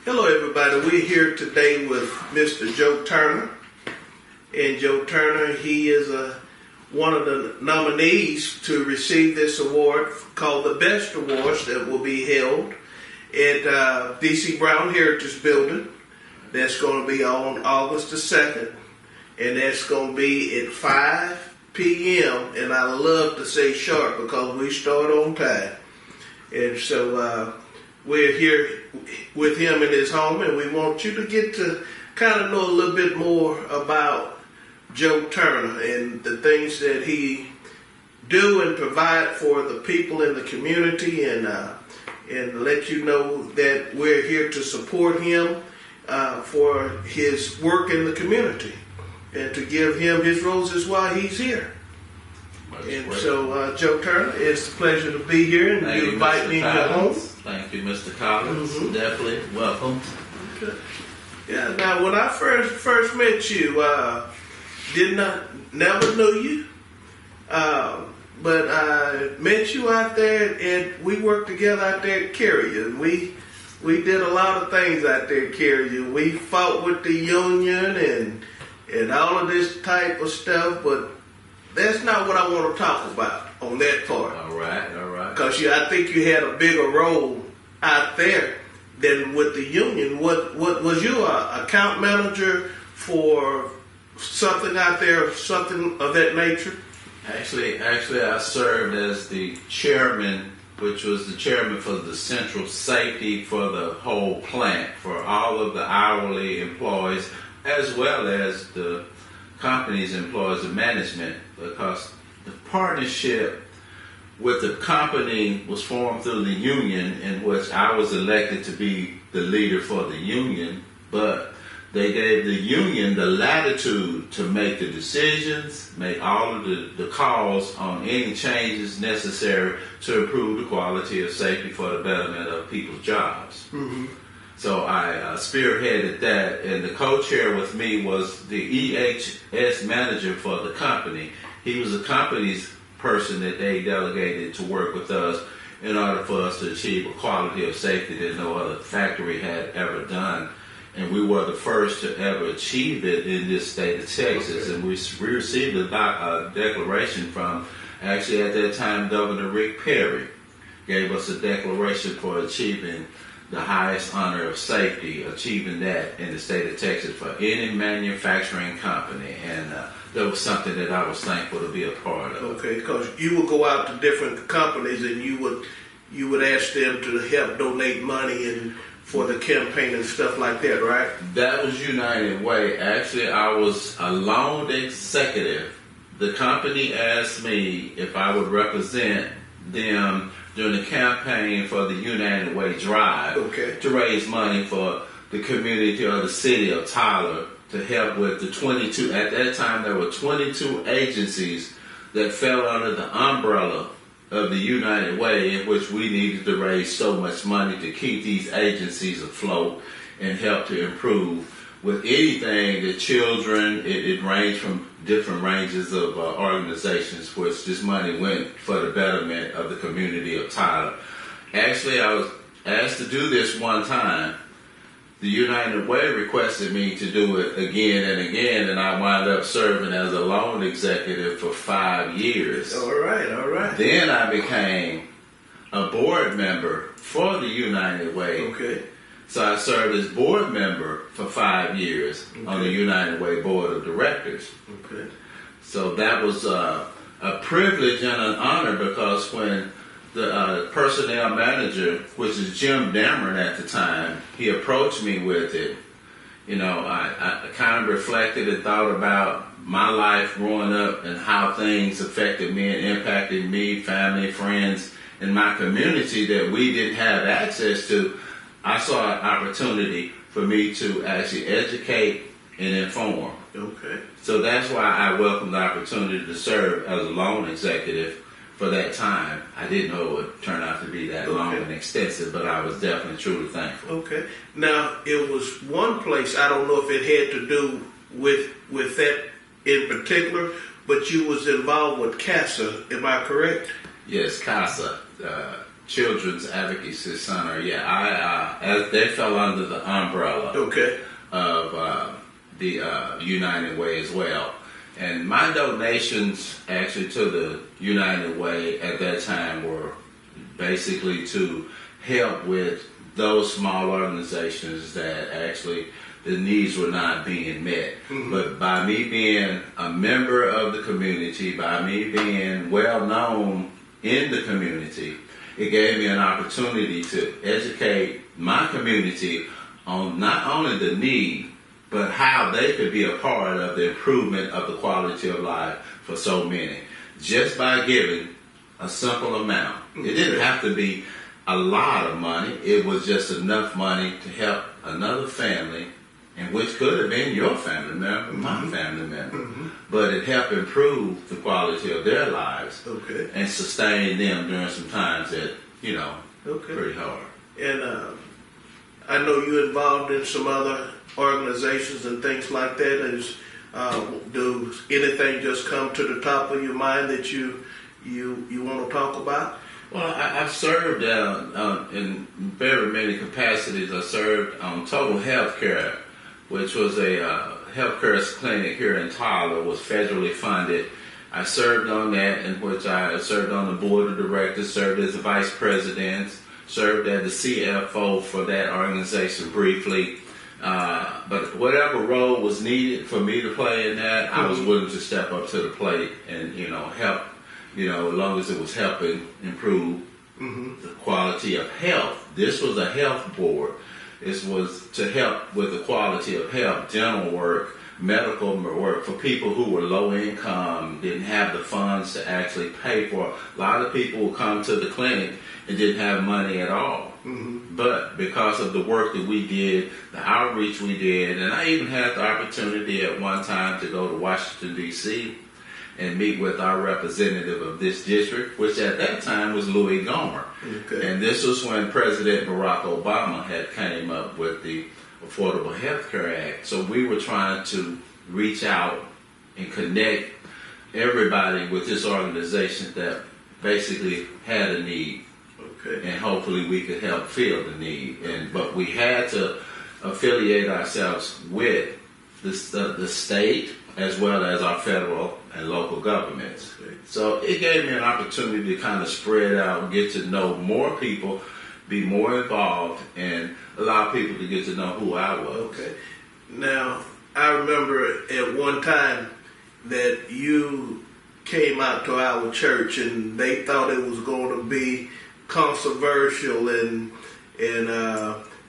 Hello, everybody. We're here today with Mr. Joe Turner. And Joe Turner, he is one of the nominees to receive this award called the Best Awards that will be held at D.C. Brown Heritage Building. That's going to be on August the 2nd. And that's going to be at 5 p.m. And I love to say sharp because we start on time. And so we're here with him in his home, and we want you to get to kind of know a little bit more about Joe Turner and the things that he do and provide for the people in the community, and let you know that we're here to support him for his work in the community and to give him his roses while he's here. And so, Joe Turner, it's a pleasure to be here, and you invite me to your home. Thank you, Mr. Collins. Definitely welcome. Okay. Yeah. Now, when I first met you, never knew you, but I met you out there, and we worked together out there at Carrier. And we did a lot of things out there at Carrier. We fought with the union and all of this type of stuff, but that's not what I want to talk about on that part. All right. Because I think you had a bigger role out there than with the union. What was you a account manager for something out there, something of that nature? Actually, I served as the chairman, which was the chairman for the central safety for the whole plant, for all of the hourly employees, as well as the company's employees and management, because the partnership with the company was formed through the union, in which I was elected to be the leader for the union, but they gave the union the latitude to make the decisions, make all of the calls on any changes necessary to improve the quality of safety for the betterment of people's jobs. Mm-hmm. So I spearheaded that, and the co-chair with me was the EHS manager for the company. He was the company's person that they delegated to work with us in order for us to achieve a quality of safety that no other factory had ever done. And we were the first to ever achieve it in this state of Texas. Okay. And we received a declaration from, actually at that time, Governor Rick Perry gave us a declaration for achieving the highest honor of safety, achieving that in the state of Texas for any manufacturing company. And that was something that I was thankful to be a part of. Okay, because you would go out to different companies and you would ask them to help donate money and for the campaign and stuff like that, right? That was United Way. Actually, I was a loan executive. The company asked me if I would represent them during the campaign for the United Way Drive, okay, to raise money for the community of the city of Tyler to help with the 22, at that time there were 22 agencies that fell under the umbrella of the United Way, in which we needed to raise so much money to keep these agencies afloat and help to improve with anything, the children, it ranged from different ranges of organizations, which this money went for the betterment of the community of Tyler. Actually, I was asked to do this one time. The United Way requested me to do it again and again, and I wound up serving as a loan executive for 5 years. All right. Then I became a board member for the United Way. Okay. So I served as board member for 5 years, okay, on the United Way Board of Directors. Okay. So that was a privilege and an honor, because when the personnel manager, which is Jim Dameron at the time, he approached me with it. You know, I kind of reflected and thought about my life growing up and how things affected me and impacted me, family, friends, and my community that we didn't have access to. I saw an opportunity for me to actually educate and inform. Okay. So that's why I welcomed the opportunity to serve as a loan executive for that time. I didn't know it would turn out to be that long and extensive, but I was definitely truly thankful. Okay. Now, it was one place, I don't know if it had to do with that in particular, but you was involved with CASA, am I correct? Yes, CASA. Children's Advocacy Center. Yeah, as they fell under the umbrella Okay. of the United Way as well. And my donations actually to the United Way at that time were basically to help with those small organizations that actually the needs were not being met. Mm-hmm. But by me being a member of the community, by me being well known in the community, it gave me an opportunity to educate my community on not only the need, but how they could be a part of the improvement of the quality of life for so many. Just by giving a simple amount. It didn't have to be a lot of money. It was just enough money to help another family, and which could have been your family member, my family member. But it helped improve the quality of their lives Okay. and sustain them during some times that, Okay. pretty hard. And I know you're involved in some other organizations and things like that. Do anything just come to the top of your mind that you want to talk about? Well, I've served in very many capacities. I served on Total Health Care, which was a health care clinic here in Tyler, was federally funded. I served on that, in which I served on the board of directors, served as the vice president, served as the CFO for that organization briefly. But whatever role was needed for me to play in that, I was willing to step up to the plate and, help, as long as it was helping improve the quality of health. This was a health board. This was to help with the quality of health, dental work, medical work for people who were low income, didn't have the funds to actually pay for it. A lot of people would come to the clinic and didn't have money at all. But because of the work that we did, the outreach we did, and I even had the opportunity at one time to go to Washington, D.C. and meet with our representative of this district, which at that time was Louis Gohmert. Okay. And this was when President Barack Obama had came up with the Affordable Health Care Act. So we were trying to reach out and connect everybody with this organization that basically had a need. Okay. And hopefully we could help fill the need. But we had to affiliate ourselves with the state as well as our federal and local governments. Okay. So it gave me an opportunity to kind of spread out, get to know more people, be more involved, and allow people to get to know who I was. Okay. Now, I remember at one time that you came out to our church and they thought it was going to be controversial, and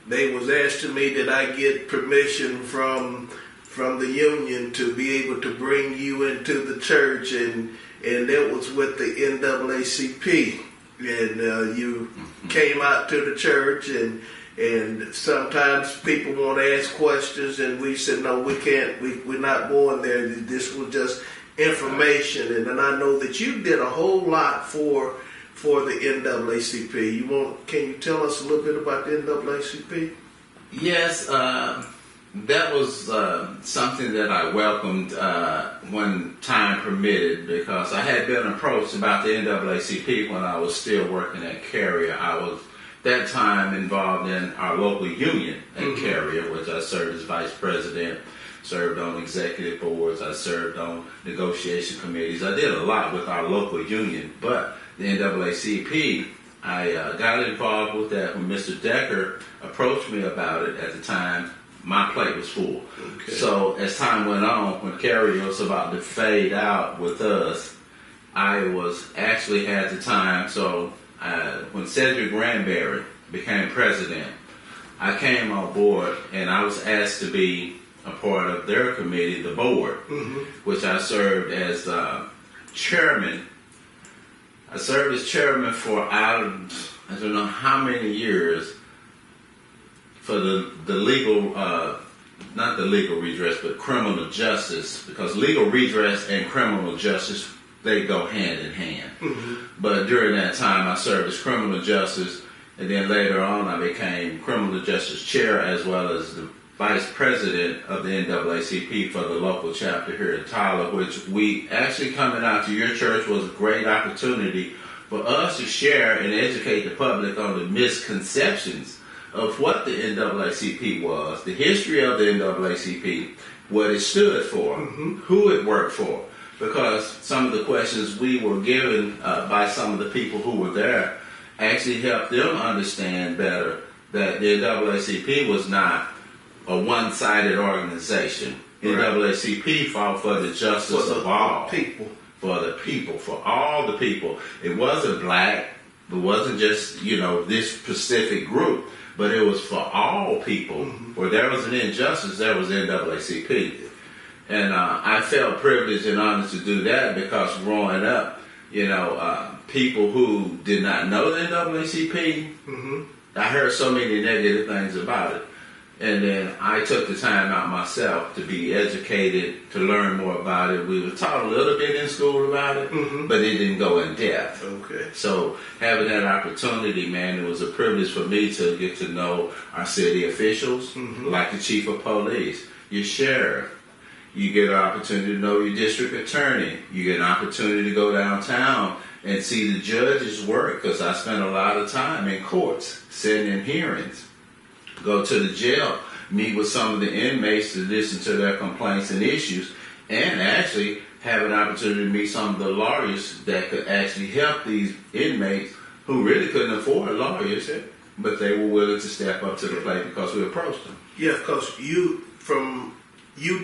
they was asking me did I get permission from the union to be able to bring you into the church, and that was with the NAACP, and you came out to the church, and sometimes people want to ask questions, and we said no, we can't, we're not going there. This was just information, and then I know that you did a whole lot for the NAACP. Can you tell us a little bit about the NAACP? Yes, that was something that I welcomed when time permitted, because I had been approached about the NAACP when I was still working at Carrier. I was that time involved in our local union at Carrier, which I served as vice president, served on executive boards, I served on negotiation committees. I did a lot with our local union, but the NAACP, I got involved with that when Mr. Decker approached me about it. At the time, my plate was full. Okay. So as time went on, when Carrier was about to fade out with us, I was actually at the time, so when Cedric Granberry became president, I came on board and I was asked to be a part of their committee, the board, which I served as chairman. I served as chairman for I don't know how many years for the legal, not the legal redress, but criminal justice, because legal redress and criminal justice, they go hand in hand. But during that time, I served as criminal justice, and then later on, I became criminal justice chair as well as the vice president of the NAACP for the local chapter here in Tyler, which we actually coming out to your church was a great opportunity for us to share and educate the public on the misconceptions of what the NAACP was, the history of the NAACP, what it stood for, who it worked for. Because some of the questions we were given by some of the people who were there actually helped them understand better that the NAACP was not a one-sided organization. The NAACP fought for the justice of all people. For the people, for all the people. It wasn't black. It wasn't just, this specific group, but it was for all people. Where there was an injustice, there was NAACP. And I felt privileged and honored to do that because growing up, people who did not know the NAACP, I heard so many negative things about it. And then I took the time out myself to be educated, to learn more about it. We were taught a little bit in school about it, but it didn't go in depth. Okay. So having that opportunity, man, it was a privilege for me to get to know our city officials, like the chief of police, your sheriff. You get an opportunity to know your district attorney. You get an opportunity to go downtown and see the judges work, because I spent a lot of time in courts, sitting in hearings. Go to the jail, meet with some of the inmates to listen to their complaints and issues, and actually have an opportunity to meet some of the lawyers that could actually help these inmates who really couldn't afford lawyers, but they were willing to step up to the plate because we approached them. Yeah, because you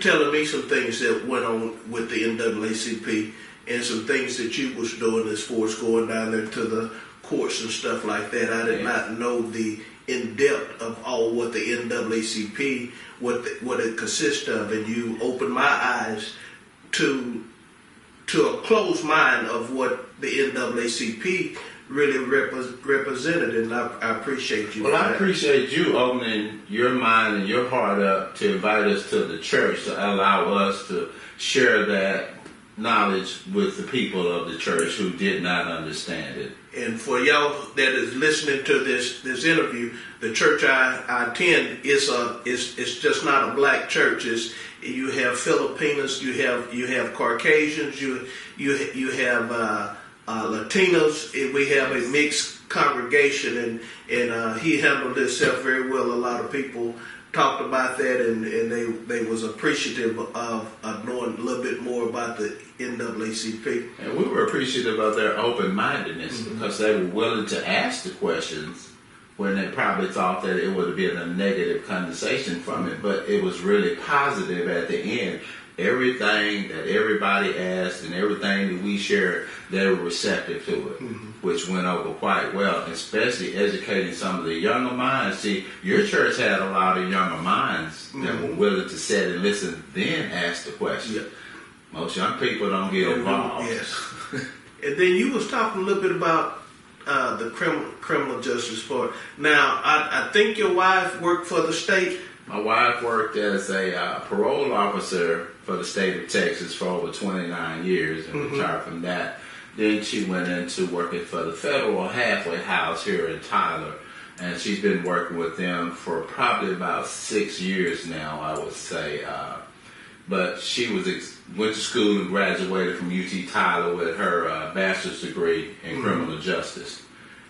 telling me some things that went on with the NAACP and some things that you was doing as far as going down there to the courts and stuff like that. I did not know the in depth of all what the NAACP, what it consists of, and you opened my eyes to a closed mind of what the NAACP really represented, and I appreciate you. Well, I appreciate you opening your mind and your heart up to invite us to the church, to allow us to share that knowledge with the people of the church who did not understand it. And for y'all that is listening to this interview, the church I attend is just not a black church. You have Filipinos, you have Caucasians, you have Latinos. We have a mixed congregation, and he handled himself very well. A lot of people talked about that, and they was appreciative of knowing a little bit more about the NAACP. And we were appreciative of their open-mindedness because they were willing to ask the questions when they probably thought that it would have been a negative conversation from it, but it was really positive at the end. Everything that everybody asked and everything that we shared, they were receptive to it, which went over quite well, especially educating some of the younger minds. See, your church had a lot of younger minds that were willing to sit and listen, then ask the question. Yep. Most young people don't get involved. Yes. And then you was talking a little bit about the criminal justice part. Now, I think your wife worked for the state. My wife worked as a parole officer for the state of Texas for over 29 years and retired from that. Then she went into working for the federal halfway house here in Tyler, and she's been working with them for probably about 6 years now, I would say. But she went to school and graduated from UT Tyler with her bachelor's degree in criminal justice.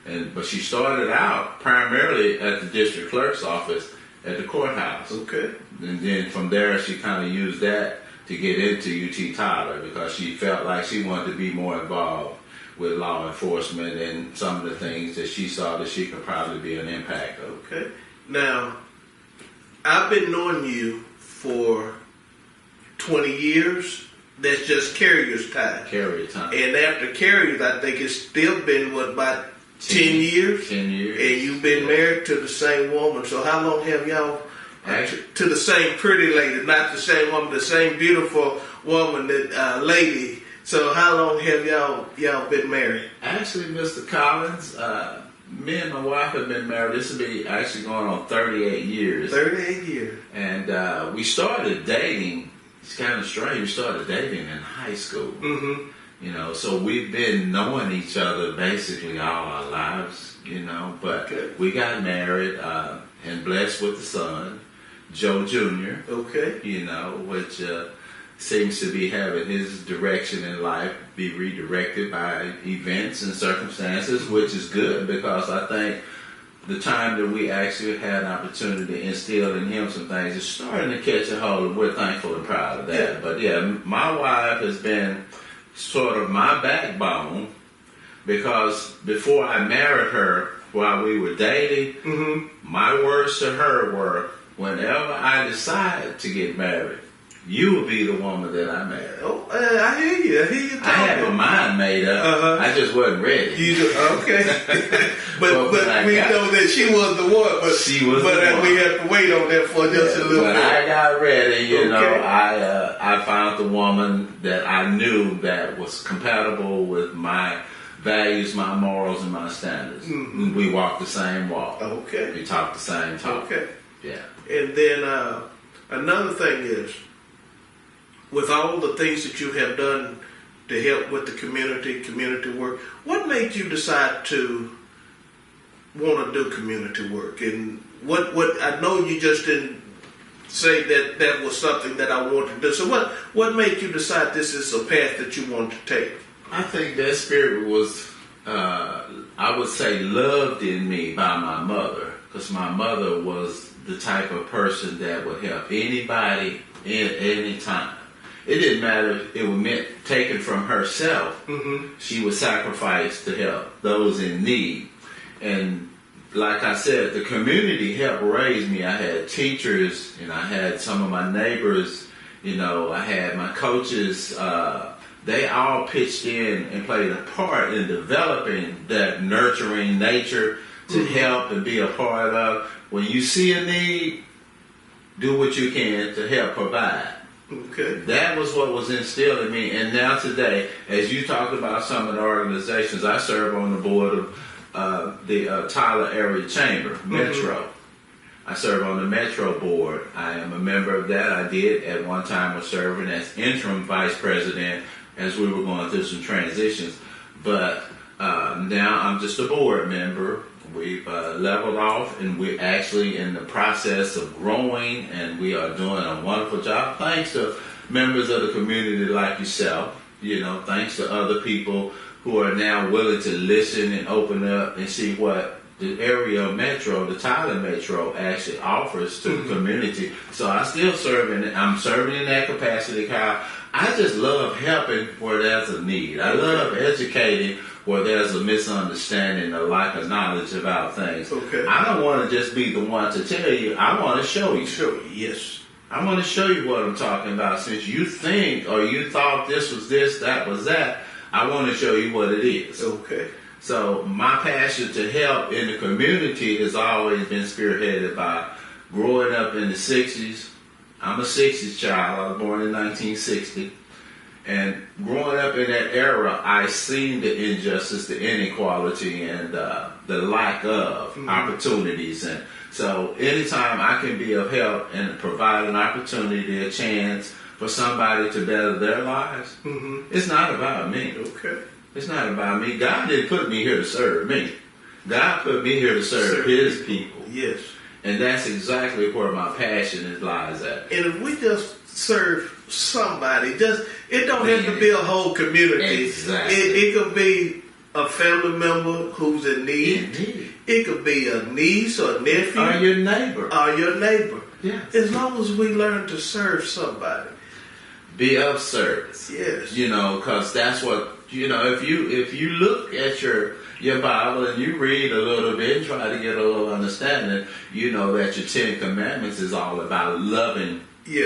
But she started out primarily at the district clerk's office at the courthouse. Okay. And then from there, she kind of used that to get into UT Tyler because she felt like she wanted to be more involved with law enforcement and some of the things that she saw that she could probably be an impact of. Okay. Now, I've been knowing you for 20 years. That's just carrier's time. Carrier time. And after carriers, I think it's still been, about 10 years? 10 years. And you've been married to the same woman. So how long have y'all, Actually, to the same pretty lady, not the same woman, the same beautiful woman, that lady. So how long have y'all been married? Actually, Mr. Collins, me and my wife have been married. This will be actually going on 38 years. 38 years. And we started dating. It's kind of strange. We started dating in high school. So we've been knowing each other basically all our lives, but we got married and blessed with a son, Joe Jr., Okay. which seems to be having his direction in life be redirected by events and circumstances, which is good because I think the time that we actually had an opportunity to instill in him some things is starting to catch a hold, and we're thankful and proud of that. Yeah. But yeah, my wife has been sort of my backbone because before I married her, while we were dating, my words to her were, whenever I decide to get married, you will be the woman that I marry. Oh, I hear you. I hear you talking. I had my mind made up. I just wasn't ready. Okay. but we know that she was the one. But she was the one. We have to wait on that for just a little bit. When I got ready, you know, I found the woman that I knew that was compatible with my values, my morals, and my standards. Mm-hmm. We walked the same walk. Okay. We talked the same talk. Okay. Yeah. And then another thing is, with all the things that you have done to help with the community work, what made you decide to want to do community work? And what I know you just didn't say that was something that I wanted to do. So what made you decide this is a path that you want to take? I think that spirit was, I would say, loved in me by my mother, because my mother was the type of person that would help anybody in any time. It didn't matter if it meant taken from herself. Mm-hmm. She would sacrifice to help those in need. And like I said, the community helped raise me. I had teachers, and I had some of my neighbors, you know, I had my coaches. They all pitched in and played a part in developing that nurturing nature to help and be a part of. When you see a need, do what you can to help provide. Okay. That was what was instilled in me. And now today, as you talked about some of the organizations, I serve on the board of the Tyler Area Chamber, Metro. I serve on the Metro board. I am a member of that. I did at one time was serving as interim vice president as we were going through some transitions. But now I'm just a board member. We've leveled off, and we're actually in the process of growing, and we are doing a wonderful job thanks to members of the community like yourself, you know, thanks to other people who are now willing to listen and open up and see what the area Metro, the Tyler Metro, actually offers to the community. So I still serve I'm serving in that capacity, Kyle. I just love helping where there's a need. I love educating where there's a misunderstanding or lack of knowledge about things. Okay. I don't want to just be the one to tell you. I want to show you. Yes. I want to show you what I'm talking about. Since you think or you thought this was this, that was that, I want to show you what it is. Okay. So my passion to help in the community has always been spearheaded by growing up in the 60s. I'm a 60s child. I was born in 1960. And growing up in that era, I seen the injustice, the inequality, and the lack of opportunities. And so anytime I can be of help and provide an opportunity, a chance for somebody to better their lives, it's not about me. Okay. It's not about me. God didn't put me here to serve me. God put me here to serve His people. Yes. And that's exactly where my passion lies at. And if we just serve somebody, it don't have to be a whole community. Exactly. It could be a family member who's in need. It could be a niece or nephew. Or your neighbor. Yes. As long as we learn to serve somebody. Be of service. Yes. You know, because that's what, you know, if you look at your Bible and you read a little bit and try to get a little understanding, you know that your 10 Commandments is all about loving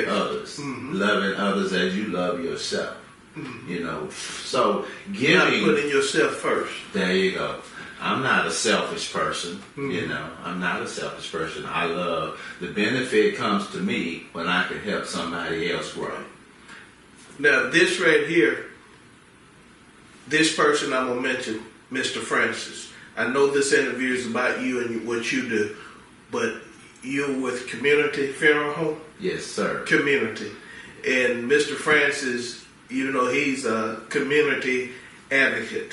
others. Loving others as you love yourself. You know, so giving. Not putting yourself first. There you go. I'm not a selfish person. You know, I'm not a selfish person. I love, the benefit comes to me when I can help somebody else grow. Now, this right here, this person I'm going to mention, Mr. Francis. I know this interview is about you and what you do, but you're with Community Funeral Home? Yes, sir. Community. And Mr. Francis, you know, he's a community advocate.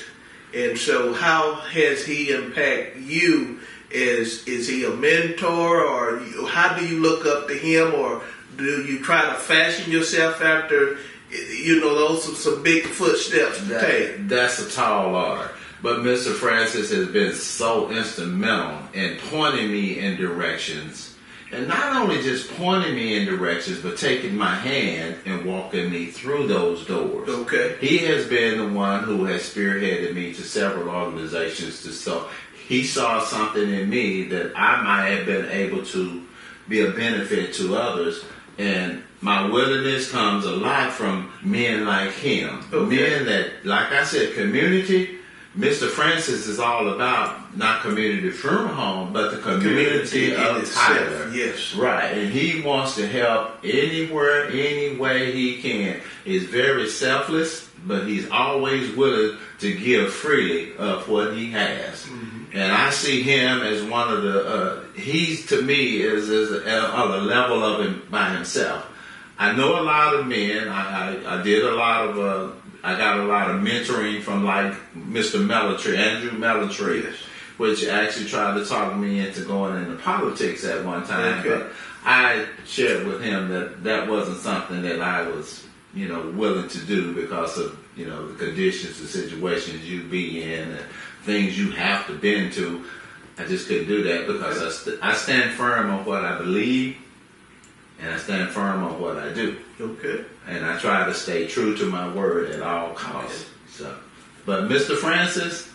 And so how has he impacted you? Is he a mentor, or how do you look up to him, or do you try to fashion yourself after you know, those are some big footsteps to take. That's a tall order. But Mr. Francis has been so instrumental in pointing me in directions. And not only just pointing me in directions, but taking my hand and walking me through those doors. Okay. He has been the one who has spearheaded me to several organizations. He saw something in me that I might have been able to be a benefit to others. And my willingness comes a lot from men like him. Okay. Men that, like I said, community. Mr. Francis is all about not community funeral home, but the community of Tyler. Yes. Right. And he wants to help anywhere, any way he can. He's very selfless, but he's always willing to give freely of what he has. Mm-hmm. And I see him as one of the, he's to me is on a level of him by himself. I know a lot of men. I did a lot of, I got a lot of mentoring from like Mr. Melitry, Andrew Melitry, yes, which actually tried to talk me into going into politics at one time. Okay. But I shared with him that wasn't something that I was, willing to do because of, the conditions, the situations you be in, and things you have to bend to. I just couldn't do that because I stand firm on what I believe, and I stand firm on what I do. Okay. And I try to stay true to my word at all costs. So, but Mr. Francis,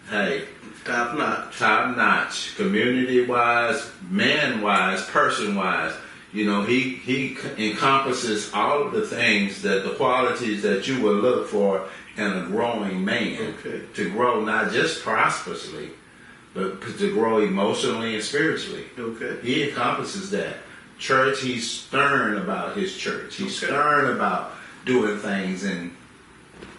hey, top notch. Top notch. Community wise, man wise, person wise. He encompasses all of the things the qualities that you would look for in a growing man. Okay. To grow not just prosperously, but to grow emotionally and spiritually. Okay. He encompasses that. Church, he's stern about his church. He's stern about doing things and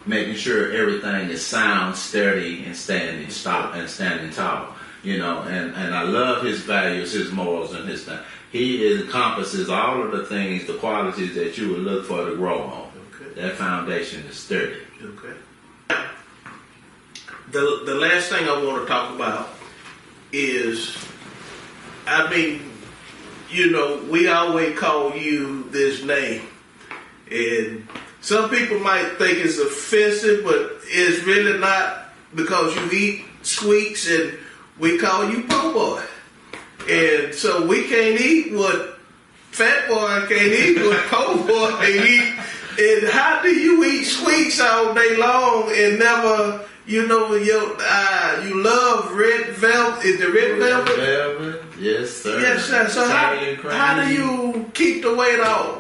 making sure everything is sound, steady, and standing tall. And I love his values, his morals, and his thing. He encompasses all of the things, the qualities that you would look for to grow on. Okay. That foundation is sturdy. Okay. The last thing I want to talk about is, we always call you this name. And some people might think it's offensive, but it's really not, because you eat sweets and we call you po' boy. And so we can't eat what fat boy can't eat, what po' boy can eat. And how do you eat sweets all day long and never, you love red velvet? Is the red velvet? Velvet? Yes, sir. Yes, sir. So how do you keep the weight off?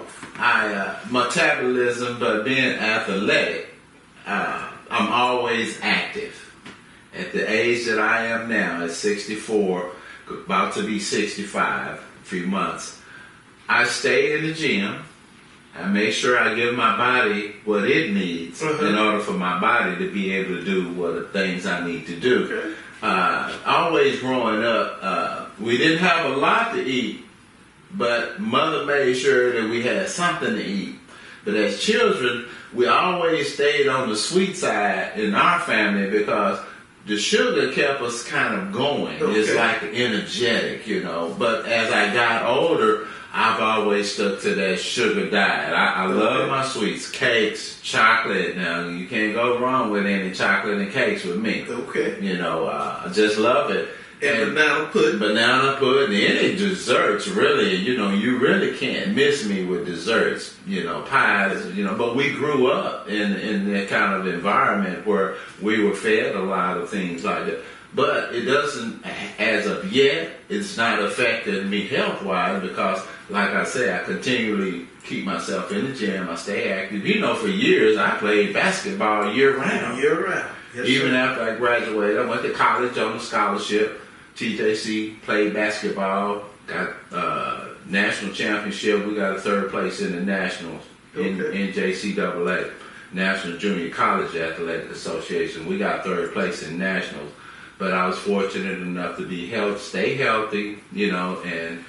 Metabolism, but being athletic, I'm always active. At the age that I am now, at 64, about to be 65, a few months, I stay in the gym. I make sure I give my body what it needs in order for my body to be able to do what the things I need to do. Okay. Always growing up, we didn't have a lot to eat, but mother made sure that we had something to eat. But as children, we always stayed on the sweet side in our family because the sugar kept us kind of going. Okay. It's like energetic, But as I got older, I've always stuck to that sugar diet. I love my sweets, cakes, chocolate. Now, you can't go wrong with any chocolate and cakes with me. Okay. I just love it. And banana pudding. Banana pudding, any desserts, really, you really can't miss me with desserts, pies, but we grew up in that kind of environment where we were fed a lot of things like that. But it doesn't, as of yet, it's not affecting me health-wise because, like I say, I continually keep myself in the gym. I stay active. For years, I played basketball year-round. Year-round. Yes, Even sir. after I graduated, I went to college on a scholarship. TJC, played basketball, got national championship. We got a third place in the nationals in NJCAA, National Junior College Athletic Association. We got third place in nationals. But I was fortunate enough to stay healthy, and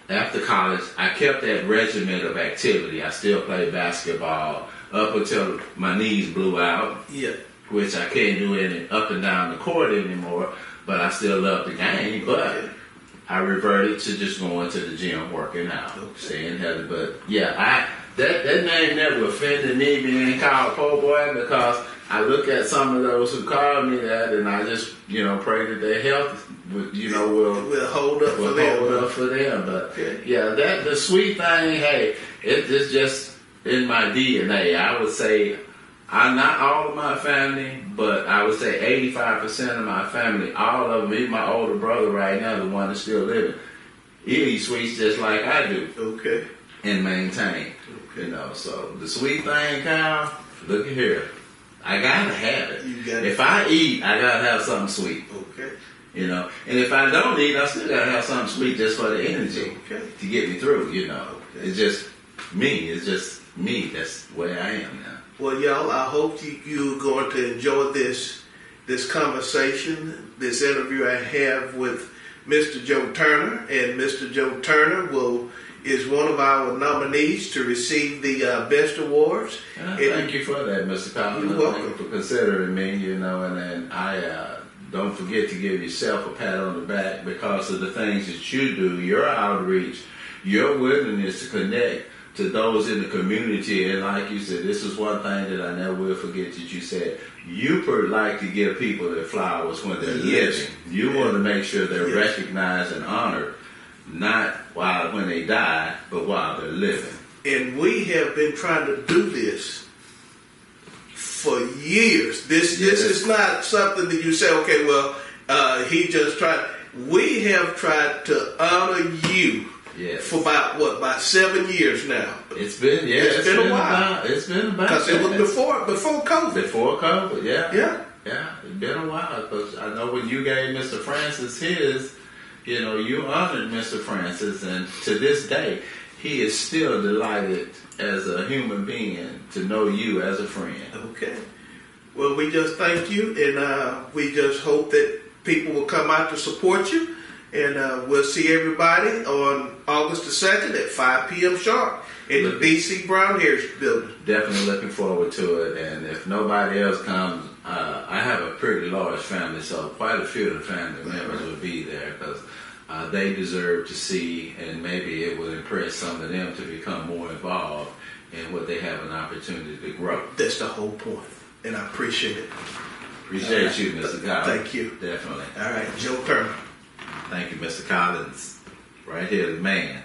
after college, I kept that regimen of activity. I still played basketball up until my knees blew out, which I can't do any up and down the court anymore, but I still love the game. But I reverted to just going to the gym, working out, staying healthy. But that name never offended me being called po' boy, because I look at some of those who call me that, and I just, pray that their health, will hold up for them. Hold up for them. But Okay. yeah, the sweet thing, hey, it's just in my DNA. I would say, I'm not all of my family, but I would say 85% of my family, all of them, even my older brother right now, the one that's still living, he eats sweets just like I do. Okay. And maintain. Okay. So the sweet thing, Kyle, look at here. I gotta have it. You got If it. I eat, I gotta have something sweet. Okay. And if I don't eat, I still gotta have something sweet just for the energy Okay. to get me through. Okay. It's just me. It's just me. That's where I am now. Well, y'all, I hope you're going to enjoy this conversation, this interview I have with Mr. Joe Turner. And Mr. Joe Turner is one of our nominees to receive the Best Awards. Thank you for that, Mr. Collins. You're welcome. Thank you for considering me, and I don't forget to give yourself a pat on the back because of the things that you do, your outreach, your willingness to connect to those in the community. And like you said, this is one thing that I never will forget that you said. You like to give people their flowers when they're living. You want to make sure they're recognized and honored, not when they die, but while they're living. And we have been trying to do this for years. This is not something that you say, okay, well, he just tried. We have tried to honor you for about 7 years now. It's been a while. It's been about Because it was before COVID. Before COVID, yeah. Yeah. It's been a while, because I know when you gave Mr. Francis his, you honored Mr. Francis, and to this day, he is still delighted as a human being to know you as a friend. Okay. Well, we just thank you, and we just hope that people will come out to support you, and we'll see everybody on August the 2nd at 5 p.m. sharp in the D.C. Brown Heritage Building. Definitely looking forward to it, and if nobody else comes, I have a pretty large family, so quite a few of the family members will be there, because they deserve to see, and maybe it will impress some of them to become more involved in what they have an opportunity to grow. That's the whole point, and I appreciate it. Appreciate you, Mr. Collins. Thank you. Definitely. All right, Joe Turner. Thank you, Mr. Collins. Right here, the man.